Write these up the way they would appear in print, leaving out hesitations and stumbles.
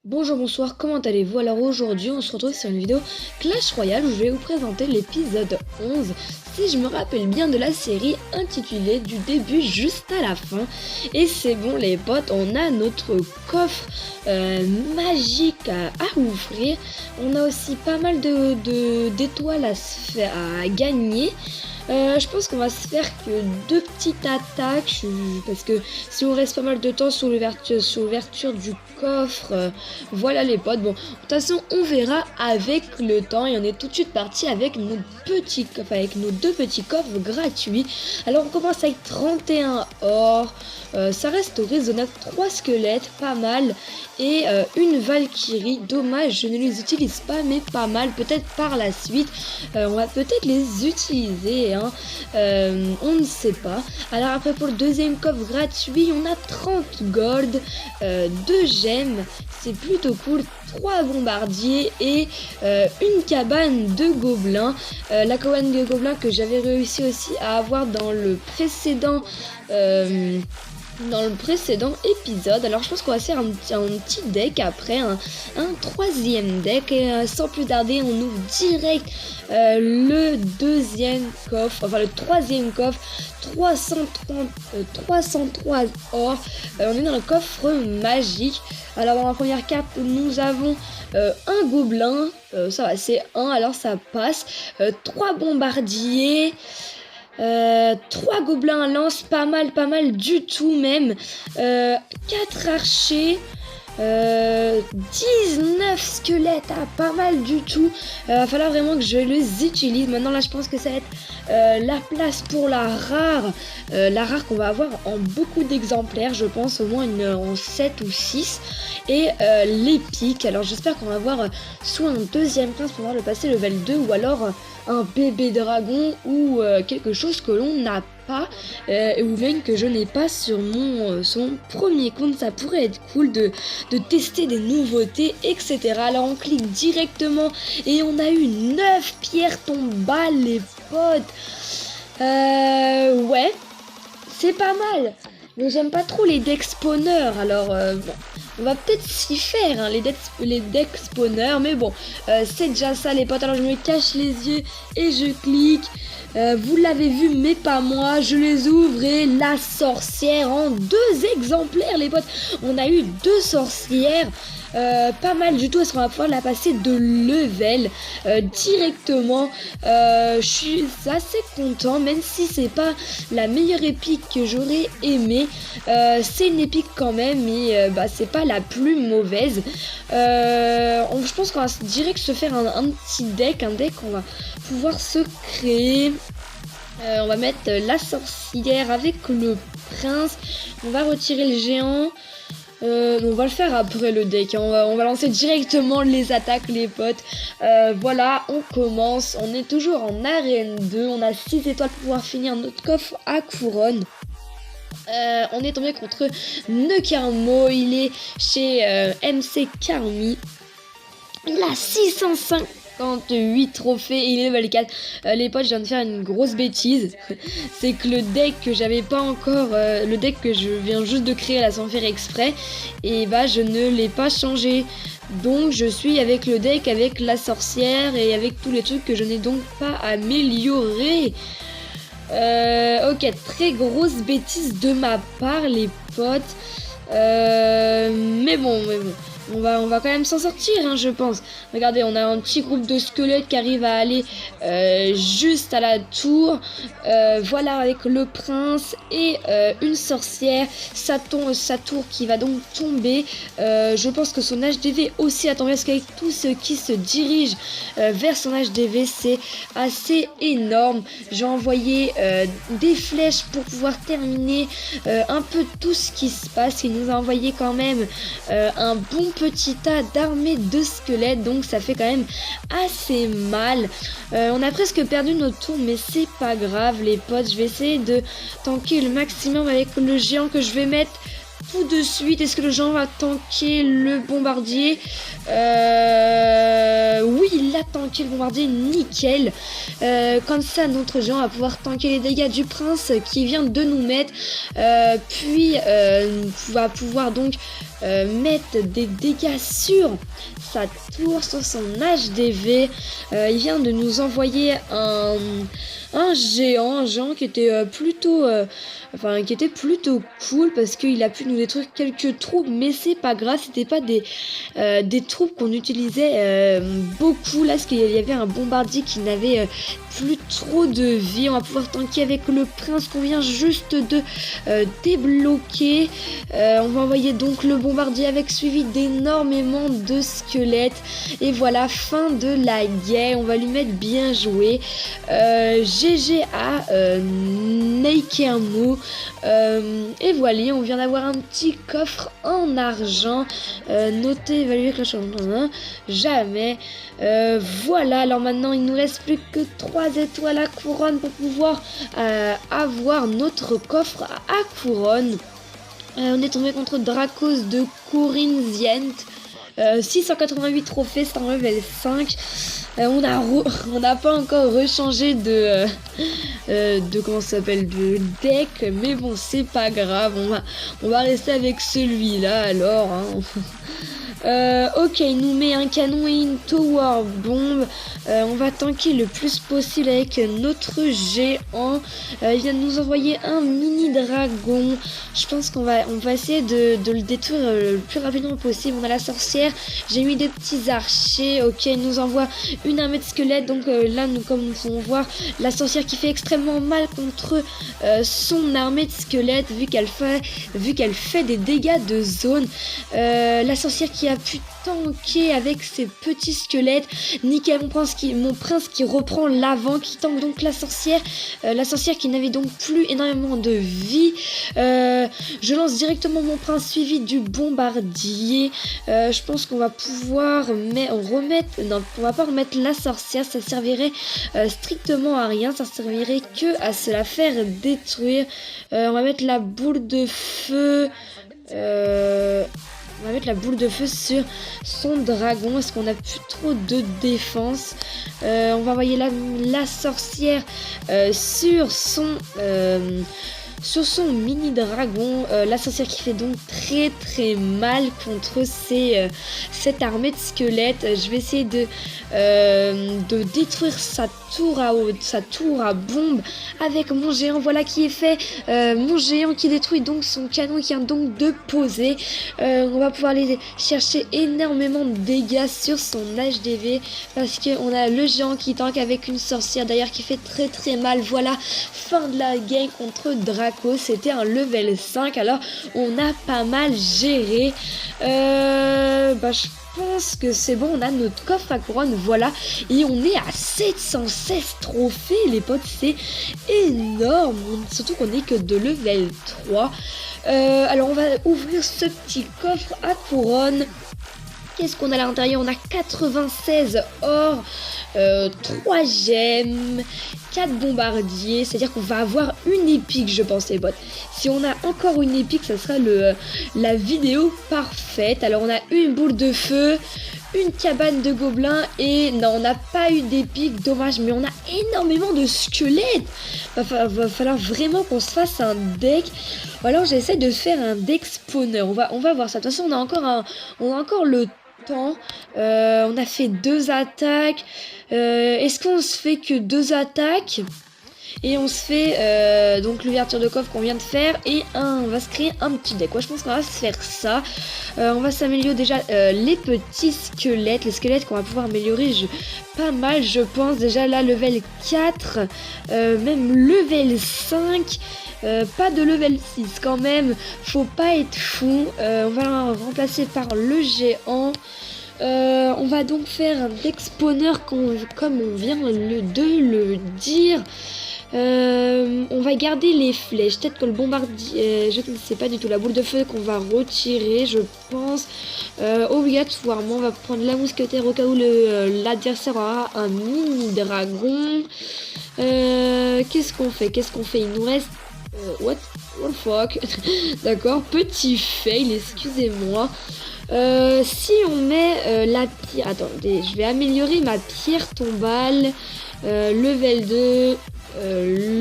Bonjour, bonsoir, comment allez-vous? Alors aujourd'hui on se retrouve sur une vidéo Clash Royale où je vais vous présenter l'épisode 11, si je me rappelle bien, de la série intitulée Du début juste à la fin. Et c'est bon les potes, on a notre coffre magique à ouvrir. On a aussi pas mal d'étoiles à gagner. Je pense qu'on va se faire que deux petites attaques parce que si on reste pas mal de temps sur l'ouverture du coffre, voilà les potes. Bon, de toute façon on verra avec le temps et on est tout de suite parti avec nos petits coffres, avec nos deux petits coffres gratuits. Alors on commence avec 31 or, ça reste raisonnable, 3 squelettes, pas mal, et une Valkyrie. Dommage, je ne les utilise pas, mais pas mal. Peut-être par la suite, on va peut-être les utiliser, hein. On ne sait pas. Alors après, pour le deuxième coffre gratuit, on a 30 gold, 2 gemmes, c'est plutôt cool. 3 bombardiers et une cabane de gobelins. La cabane de gobelins que j'avais réussi aussi à avoir dans le précédent épisode. Alors je pense qu'on va faire un petit deck après, un troisième deck, et sans plus tarder on ouvre direct le deuxième coffre, enfin le troisième coffre, 303 or. On est dans le coffre magique. Alors dans la première carte nous avons un gobelin, ça va, c'est un, alors ça passe, 3 bombardiers, 3 gobelins à lance, pas mal du tout même, 4 archers, 19 squelettes, pas mal du tout. Va falloir vraiment que je les utilise. Maintenant là je pense que ça va être la place pour la rare qu'on va avoir en beaucoup d'exemplaires, je pense au moins en 7 ou 6, et l'épique. Alors j'espère qu'on va avoir soit un deuxième prince pour pouvoir le passer level 2, ou alors un bébé dragon, ou quelque chose que l'on n'a pas, ou même que je n'ai pas sur mon premier compte. Ça pourrait être cool de tester des nouveautés, etc. Alors on clique directement et on a eu 9 pierres tombales les potes. Ouais, c'est pas mal, mais j'aime pas trop les decks spawners. Alors bon, on va peut-être s'y faire, hein, les decks spawners, mais bon, c'est déjà ça les potes. Alors je me cache les yeux et je clique. Vous l'avez vu, mais pas moi. Je les ouvre et la sorcière en 2 exemplaires les potes. On a eu 2 sorcières. Pas mal du tout. Est-ce qu'on va pouvoir la passer de level directement? Je suis assez content, même si c'est pas la meilleure épique que j'aurais aimé. C'est une épique quand même, mais c'est pas la plus mauvaise. Je pense qu'on va direct se faire un petit deck, qu'on va pouvoir se créer. On va mettre la sorcière avec le prince. On va retirer le géant. On va le faire après le deck, hein. On va lancer directement les attaques les potes. Voilà, on commence. On est toujours en arène 2. On a 6 étoiles pour pouvoir finir notre coffre à couronne. On est tombé contre Nekarmo. Il est chez MC Karmi. Il a 658 trophées et il est level 4. Les potes, je viens de faire une grosse bêtise. C'est que le deck que j'avais pas encore, le deck que je viens juste de créer là sans faire exprès, et je ne l'ai pas changé. Donc je suis avec le deck avec la sorcière et avec tous les trucs que je n'ai donc pas amélioré. Ok, très grosse bêtise de ma part les potes. Mais bon. On va quand même s'en sortir, hein, je pense. Regardez, on a un petit groupe de squelettes qui arrive à aller juste à la tour. Voilà, avec le prince et une sorcière. Sa tour qui va donc tomber. Je pense que son HDV aussi a tombé, parce qu'avec tout ce qui se dirige vers son HDV, c'est assez énorme. J'ai envoyé des flèches pour pouvoir terminer un peu tout ce qui se passe. Il nous a envoyé quand même un bon petit tas d'armées de squelettes, donc ça fait quand même assez mal. On a presque perdu notre tour, mais c'est pas grave les potes. Je vais essayer de tanker le maximum avec le géant que je vais mettre tout de suite. Est-ce que le géant va tanker le bombardier? Oui, il l'a tanké le bombardier nickel. Comme ça notre géant va pouvoir tanker les dégâts du prince qui vient de nous mettre. Puis va pouvoir donc mettre des dégâts sur sa tour, sur son HDV. Il vient de nous envoyer un géant qui était plutôt cool parce qu'il a pu nous détruire quelques troupes, mais c'est pas grave, c'était pas des troupes qu'on utilisait beaucoup. Là, parce qu'il y avait un bombardier qui n'avait plus trop de vie. On va pouvoir tanker avec le prince qu'on vient juste de débloquer. On va envoyer donc le bombardier avec suivi d'énormément de squelettes. Et voilà, fin de la guerre. On va lui mettre bien joué. GG à Neikemu. Et voilà, on vient d'avoir un petit coffre en argent. Noté, évalué, clash jamais. Voilà, alors maintenant il nous reste plus que 3 étoiles à couronne pour pouvoir avoir notre coffre à couronne. On est tombé contre Dracos de Corinzient. 688 trophées, c'est un level 5. On n'a pas encore rechangé de comment ça s'appelle, de deck, mais bon, c'est pas grave, on va rester avec celui-là alors, hein. Ok, il nous met un canon et une tower bomb. On va tanker le plus possible avec notre géant. Il vient de nous envoyer un mini dragon. Je pense qu'on va essayer de le détruire le plus rapidement possible. On a la sorcière. J'ai mis des petits archers. Ok, il nous envoie une armée de squelettes. Donc là, comme nous pouvons voir, la sorcière qui fait extrêmement mal contre son armée de squelettes vu qu'elle fait des dégâts de zone. La sorcière qui a pu tanker avec ses petits squelettes. Nickel, mon prince qui reprend l'avant, qui tank donc la sorcière qui n'avait donc plus énormément de vie. Je lance directement mon prince suivi du bombardier. Je pense qu'on va pouvoir on va pas remettre la sorcière, ça servirait strictement à rien, ça servirait que à se la faire détruire. On va mettre la boule de feu. On va mettre la boule de feu sur son dragon. Est-ce qu'on a plus trop de défense? On va envoyer la sorcière sur son mini dragon. La sorcière qui fait donc très mal contre cette armée de squelettes. Je vais essayer de détruire sa tour à bombe avec mon géant. Voilà qui est fait. Mon géant qui détruit donc son canon qui vient donc de poser. On va pouvoir aller chercher énormément de dégâts sur son HDV parce qu'on a le géant qui tank avec une sorcière d'ailleurs qui fait très mal. Voilà, fin de la game contre Draco. C'était un level 5, alors on a pas mal géré. Je pense que c'est bon, on a notre coffre à couronne, voilà, et on est à 716 trophées les potes, c'est énorme, surtout qu'on est que de level 3. Alors on va ouvrir ce petit coffre à couronne. Qu'est-ce qu'on a à l'intérieur? On a 96 or, 3 gemmes, 4 bombardiers, c'est-à-dire qu'on va avoir une épique, je pense les bots. Si on a encore une épique, ça sera la vidéo parfaite. Alors on a une boule de feu, une cabane de gobelins et non, on n'a pas eu d'épique, dommage, mais on a énormément de squelettes. Va falloir vraiment qu'on se fasse un deck. Ou alors j'essaie de faire un deck spawner. On va voir ça. De toute façon, on a encore le temps. On a fait 2 attaques. Est-ce qu'on se fait que 2 attaques? Et on se fait donc l'ouverture de coffre qu'on vient de faire et on va se créer un petit deck. Ouais, je pense qu'on va se faire ça. On va s'améliorer déjà les petits squelettes. Les squelettes qu'on va pouvoir améliorer pas mal, je pense. Déjà là, level 4, même level 5. Pas de level 6 quand même, faut pas être fou. On va le remplacer par le géant. On va donc faire un deck spawner comme on vient de le dire. On va garder les flèches. Peut-être que le bombardier, je ne sais pas du tout, la boule de feu qu'on va retirer, je pense. Obligatoirement, on va prendre la mousquetaire au cas où l'adversaire aura un mini dragon. Qu'est-ce qu'on fait? Il nous reste what the fuck. D'accord, petit fail, excusez-moi. Si on met la pierre... Attendez, je vais améliorer ma pierre tombale. Level 2...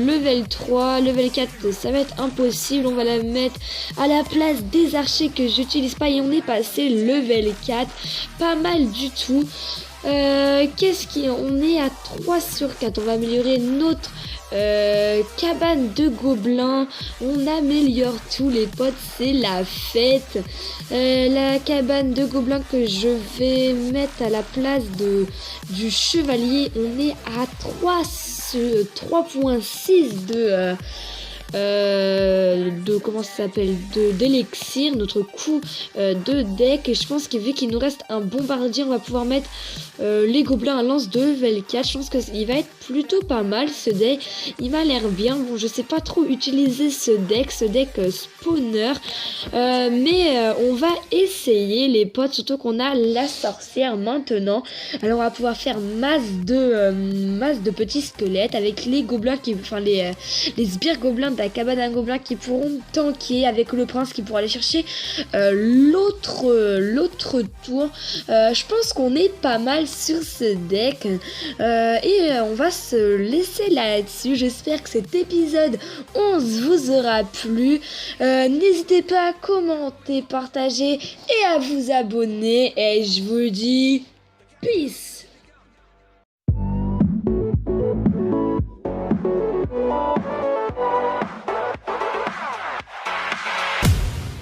level 3, level 4, ça va être impossible. On va la mettre à la place des archers que j'utilise pas et on est passé level 4. Pas mal du tout. On est à 3 sur 4. On va améliorer notre cabane de gobelins. On améliore tous les potes, c'est la fête. La cabane de gobelins que je vais mettre à la place du chevalier. On est à 3.6 de comment ça s'appelle, d'élixir, notre coup de deck. Et je pense que vu qu'il nous reste un bombardier, on va pouvoir mettre les gobelins à lance de level 4. Je pense qu'il va être plutôt pas mal ce deck, il m'a l'air bien. Bon, je sais pas trop utiliser ce deck spawner, mais on va essayer les potes, surtout qu'on a la sorcière maintenant. Alors on va pouvoir faire masse de petits squelettes avec les gobelins les sbires gobelins de la cabane à gobelins qui pourront tanker, avec le prince qui pourra aller chercher l'autre tour. Je pense qu'on est pas mal sur ce deck et on va se laisser là-dessus. J'espère que cet épisode 11 vous aura plu. N'hésitez pas à commenter, partager et à vous abonner. Et je vous dis peace.